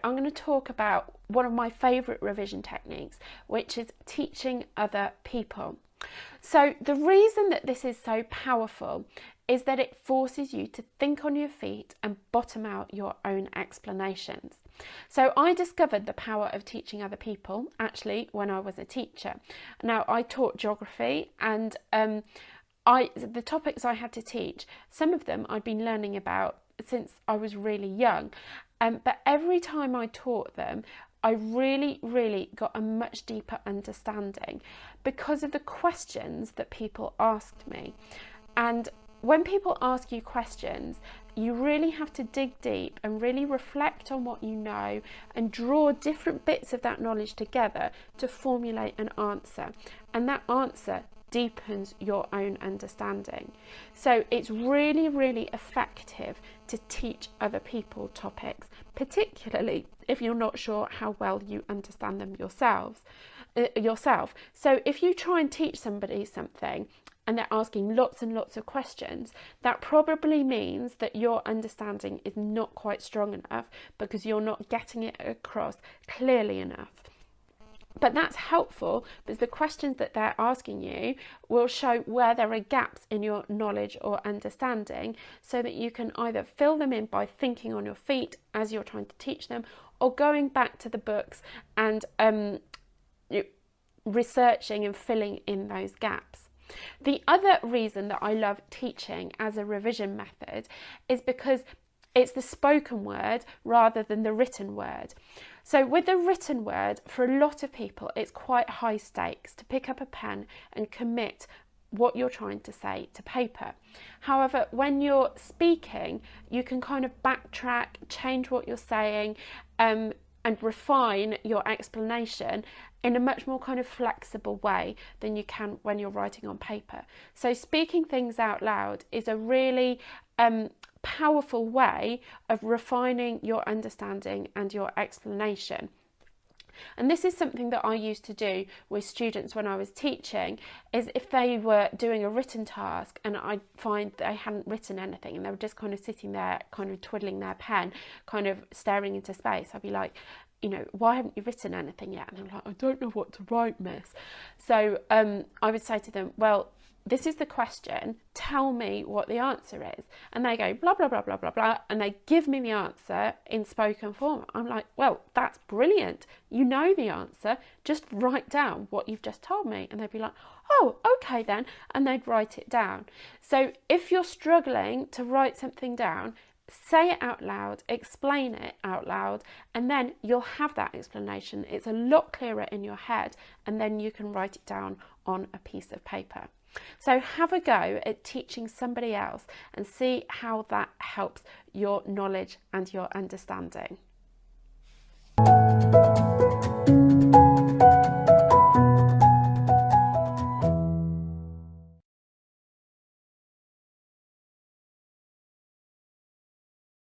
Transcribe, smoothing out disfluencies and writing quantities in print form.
I'm going to talk about one of my favourite revision techniques, which is teaching other people. So the reason that this is so powerful is that it forces you to think on your feet and bottom out your own explanations. So I discovered the power of teaching other people actually when I was a teacher. Now, I taught geography, and the topics I had to teach, some of them I'd been learning about since I was really young, but every time I taught them, I really got a much deeper understanding because of the questions that people asked me. And when people ask you questions, you really have to dig deep and really reflect on what you know and draw different bits of that knowledge together to formulate an answer. And that answer deepens your own understanding. So it's really effective to teach other people topics, particularly if you're not sure how well you understand them yourself. So if you try and teach somebody something and they're asking lots and lots of questions, that probably means that your understanding is not quite strong enough because you're not getting it across clearly enough. But that's helpful because the questions that they're asking you will show where there are gaps in your knowledge or understanding, so that you can either fill them in by thinking on your feet as you're trying to teach them, or going back to the books and researching and filling in those gaps. The other reason that I love teaching as a revision method is because it's the spoken word rather than the written word. So with the written word, for a lot of people, it's quite high stakes to pick up a pen and commit what you're trying to say to paper. However, when you're speaking, you can kind of backtrack, change what you're saying, and refine your explanation in a much more kind of flexible way than you can when you're writing on paper. So speaking things out loud is a really powerful way of refining your understanding and your explanation. And this is something that I used to do with students when I was teaching, is if they were doing a written task and I find they hadn't written anything and they were just kind of sitting there, kind of twiddling their pen, kind of staring into space, I'd be like, why haven't you written anything yet? And they're like, I don't know what to write, miss. So I would say to them, well, this is the question, tell me what the answer is. And they go blah, blah, blah, blah, blah, blah, and they give me the answer in spoken form. I'm like, well, that's brilliant. You know the answer, just write down what you've just told me. And they'd be like, oh, okay then. And they'd write it down. So if you're struggling to write something down, say it out loud, explain it out loud, and then you'll have that explanation. It's a lot clearer in your head, and then you can write it down on a piece of paper. So have a go at teaching somebody else and see how that helps your knowledge and your understanding.